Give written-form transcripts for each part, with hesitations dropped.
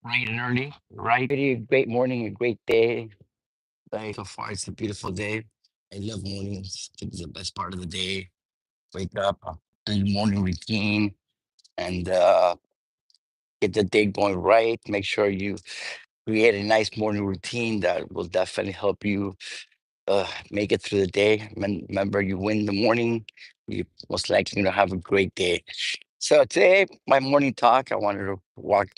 bright and early, right? Pretty great morning, a great day. Right, so far it's a beautiful day. I love mornings. I think it's the best part of the day. Wake up, do your morning routine, and get the day going right. Make sure you create a nice morning routine that will definitely help you make it through the day. Remember, you win the morning, you most likely gonna have a great day. So today, my morning talk, I wanted to walk,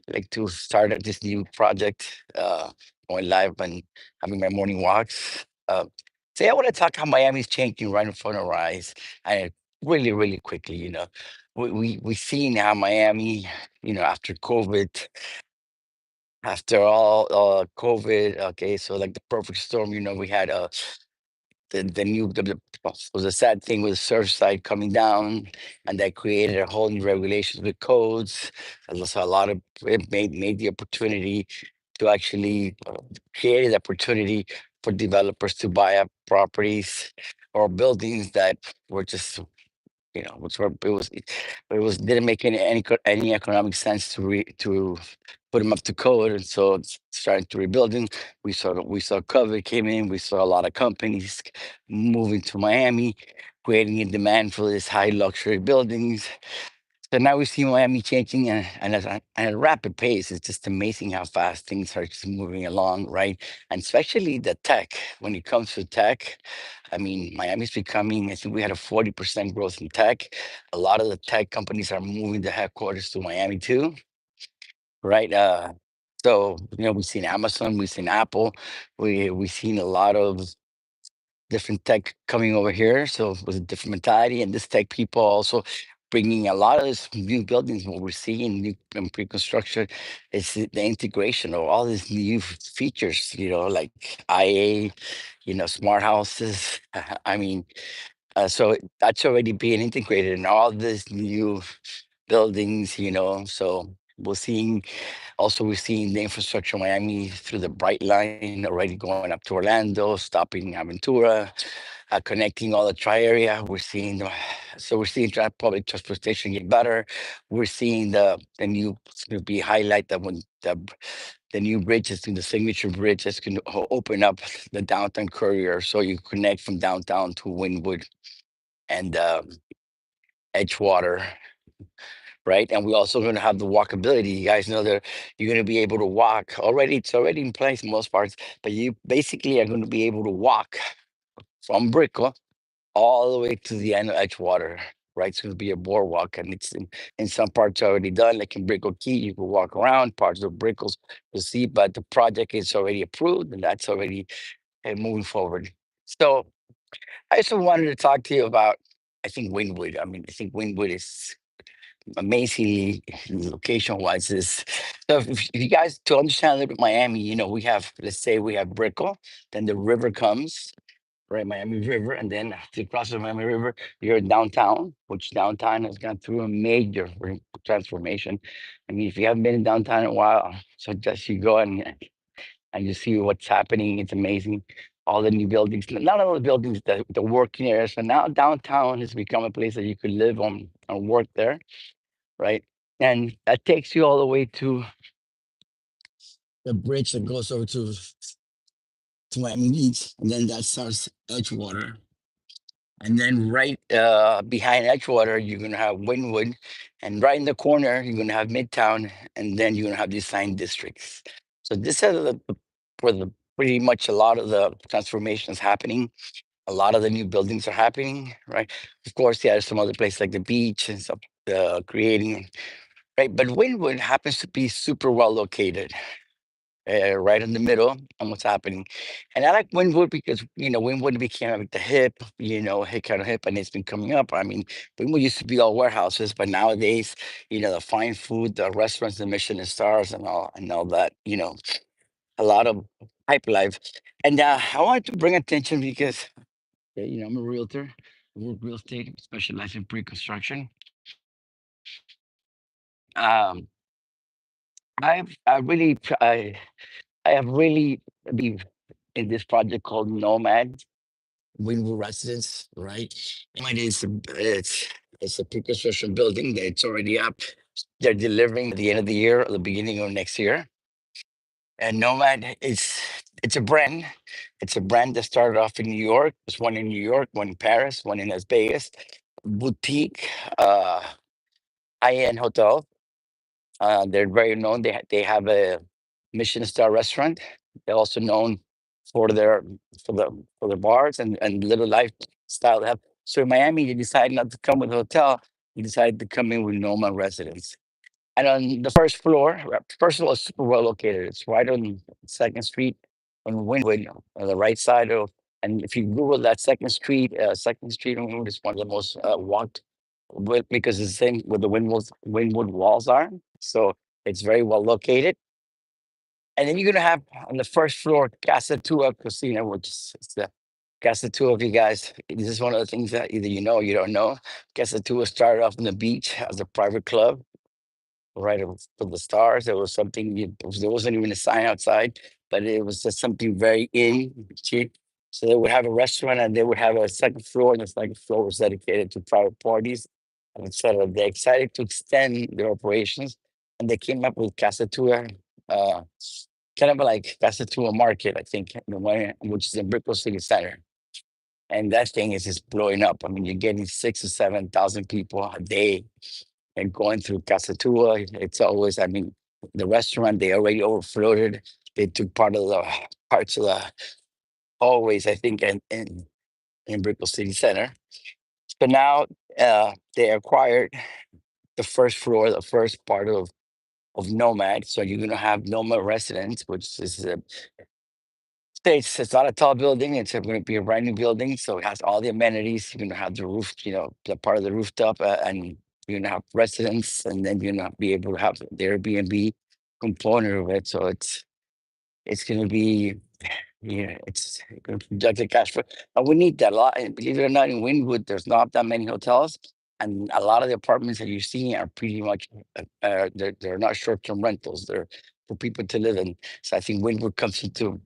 like to start this new project, going live and having my morning walks. Today, I want to talk how Miami's changing right in front of our eyes, and really, really quickly. We seen how Miami, after COVID, after all COVID, okay, so like the perfect storm, we had the new was a sad thing with Surfside coming down, and that created a whole new regulations with codes. And so a lot of it made the opportunity to actually create the opportunity for developers to buy up properties or buildings that were just it was didn't make any economic sense to put them up to code, and so it's starting to rebuilding. We saw COVID came in. We saw a lot of companies moving to Miami, creating a demand for these high luxury buildings. So now we see Miami changing at a rapid pace. It's just amazing how fast things are just moving along, right? And especially the tech. When it comes to tech, I mean, Miami's becoming, I think we had a 40% growth in tech. A lot of the tech companies are moving the headquarters to Miami too, right? So, we've seen Amazon, we've seen Apple, we've seen a lot of different tech coming over here. So it was a different mentality, and this tech people also bringing a lot of this new buildings. What we're seeing new in pre-construction is the integration of all these new features. Like IA, smart houses. I mean, so that's already being integrated in all these new buildings. So we're seeing the infrastructure in Miami through the Bright Line already going up to Orlando, stopping Aventura, connecting all the tri area. We're seeing public transportation get better. We're seeing the new it's going to be highlight that when the new bridge is the signature bridge that's going to open up the downtown courier, so you connect from downtown to Wynwood and Edgewater, right? And we're also going to have the walkability. You guys know that you're going to be able to walk already. It's already in place in most parts, but you basically are going to be able to walk from Brickell all the way to the end of Edgewater. Right, it's going to be a boardwalk, and it's in some parts already done. Like in Brickell Key, you can walk around parts of Brickell's, you'll see, but the project is already approved, and that's already moving forward. So I also wanted to talk to you about, I think Wynwood. I mean, I think Wynwood is amazingly location wise is so if you guys to understand a little bit Miami, we have, let's say we have Brickell, then the river comes, right? Miami River, and then to cross the Miami River, you're in downtown, which downtown has gone through a major transformation. I mean, if you haven't been in downtown in a while, so just you go and you see what's happening. It's amazing. All the new buildings, not all the buildings, the working areas. So now downtown has become a place that you could live on and work there, right? And that takes you all the way to the bridge that goes over to Miami Beach, and then that starts Edgewater. And then right behind Edgewater, you're gonna have Wynwood, and right in the corner, you're gonna have Midtown, and then you're gonna have design districts. So this is where the pretty much a lot of the transformations happening. A lot of the new buildings are happening, right? Of course, yeah, there's some other places like the beach and stuff creating, right? But Wynwood happens to be super well located, right in the middle on what's happening. And I like Wynwood because Wynwood became like the hip, hip kind of hip, and it's been coming up. I mean, Wynwood used to be all warehouses, but nowadays, the fine food, the restaurants, the Michelin stars, and all that. A lot of hype life. And I wanted to bring attention because I'm a realtor. I work real estate, specialize in pre-construction. Um, I have really believe in this project called Nomad Wynwood Residence, right? Nomad is it's a pre-construction building that's already up. They're delivering at the end of the year or the beginning of next year. And Nomad is it's a brand. It's a brand that started off in New York. There's one in New York, one in Paris, one in Las Vegas. Boutique, uh, high-end hotel. They're very known. They have a Michelin star restaurant. They're also known for their for the for the bars and little lifestyle they have. So in Miami, you decide not to come with a hotel. You decide to come in with normal residence. And on the first floor, first of all, it's super well located. It's right on Second Street on Wynwood, on the right side of. And if you Google that Second Street on Wynwood is one of the most walked because it's the same where the Wynwood walls are. So it's very well located. And then you're gonna have on the first floor Casa Tua Casino, which is it's the Casa Tua. If you guys, this is one of the things that either you know or you don't know. Casa Tua started off on the beach as a private club right for the stars. There was something there wasn't even a sign outside, but it was just something very cheap. So they would have a restaurant and they would have a second floor, and the second floor was dedicated to private parties and etc. They excited to extend their operations, and they came up with Casa Tua, uh, kind of like Casa Tua Market, I think, which is in Brickell City Center. And that thing is just blowing up. I mean, you're getting 6 or 7 thousand people a day and going through Casa Tua. It's always, I mean, the restaurant, they already overfloated. They took part of the parts of the hallways, I think, in Brickell City Center. So now they acquired the first floor, the first part of Nomad. So you're going to have Nomad Residence, which is it's not a tall building. It's going to be a brand new building, so it has all the amenities. You're going to have the roof, the part of the rooftop, and you're going to have residents, and then you're going to be able to have the Airbnb component of it. So it's going to be yeah, it's going to project the cash flow. And we need that a lot. And believe it or not, in Wynwood, there's not that many hotels. And a lot of the apartments that you're seeing are pretty much, they're not short-term rentals. They're for people to live in. So I think Wynwood comes into,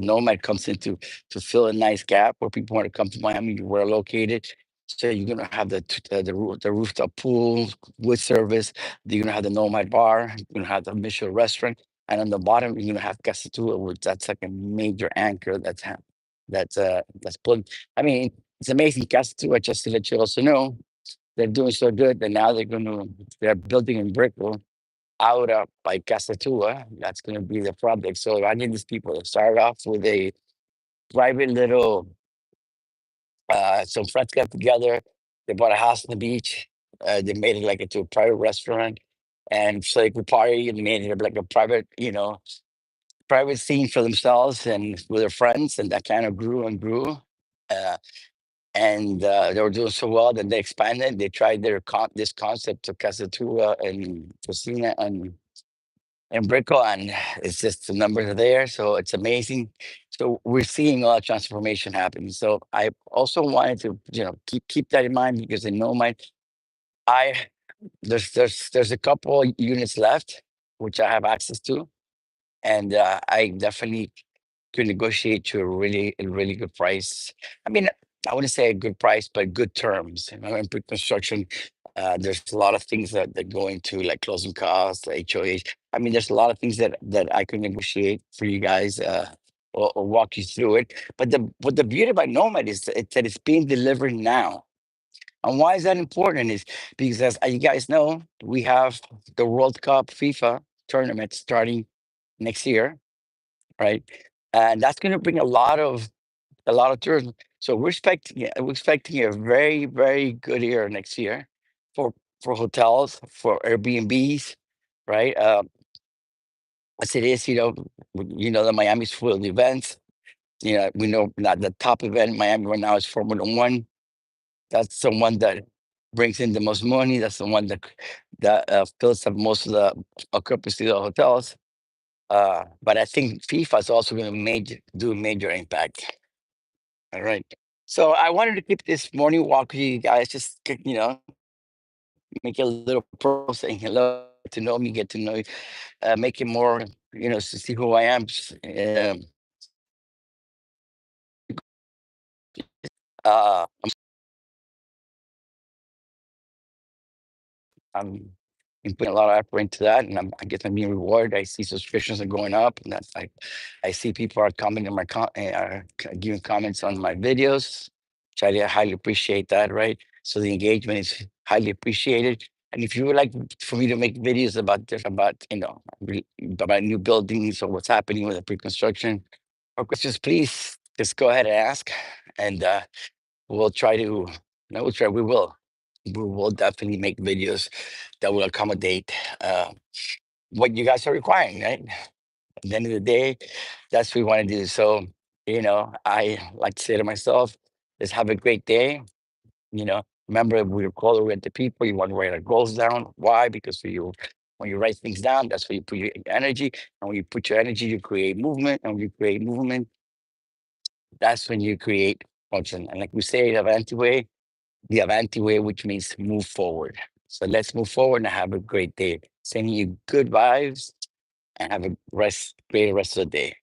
Nomad comes into to fill a nice gap where people want to come to Miami. We're located. So you're gonna have the rooftop pool with service. You're gonna have the Nomad bar. You're gonna have the Michelin restaurant, and on the bottom, you're gonna have Casatua, which that's like a major anchor that's pulling. I mean, it's amazing. Casatua, just to let you also know, they're doing so good that now they're building in Brickell out up by Casatua. That's gonna be the project. So I need these people to start off with a private little some friends got together, they bought a house on the beach, they made it like into a private restaurant. And so they could party and made it like a private, private scene for themselves and with their friends, and that kind of grew and grew. Uh, and they were doing so well that they expanded. They tried this concept to Casatua and Cocina and Brickell, and it's just the numbers are there, so it's amazing. So we're seeing a lot of transformation happen. So I also wanted to, keep that in mind because I know I there's a couple units left which I have access to, and I definitely could negotiate to a really good price. I mean, I wouldn't say a good price, but good terms. In pre-construction, there's a lot of things that go into like closing costs, the HOH. I mean, there's a lot of things that I could negotiate for you guys. Or walk you through it. But the beauty about Nomad is that it's being delivered now. And why is that important? Is because as you guys know, we have the World Cup FIFA tournament starting next year, right? And that's going to bring a lot of tourism. So we're expecting a very very good year next year for hotels, for Airbnbs, right? As it is, the Miami's full of events. We know that the top event in Miami right now is Formula One. That's the one that brings in the most money. That's the one that fills up most of the occupancy of the hotels. But I think FIFA is also going to do a major impact. All right. So I wanted to keep this morning walk with you guys, just make it a little pro, saying hello, to know me, get to know you, make it more, to see who I am. Uh, I'm been putting a lot of effort into that, and I guess I'm being rewarded. I see subscriptions are going up, and that's like I see people are commenting giving comments on my videos, which I highly appreciate that. Right, so the engagement is highly appreciated. And if you would like for me to make videos about about about new buildings or what's happening with the pre-construction or questions, please just go ahead and ask, and we'll try to. No, we'll try. We will definitely make videos that will accommodate what you guys are requiring, right? At the end of the day, that's what we want to do. So, I like to say to myself, just have a great day. Remember, we call it with the people. You want to write our goals down. Why? Because when you write things down, that's where you put your energy. And when you put your energy, you create movement. And when you create movement, that's when you create function. And like we say, the Avanti way, which means move forward. So let's move forward and have a great day. Sending you good vibes and have a great rest of the day.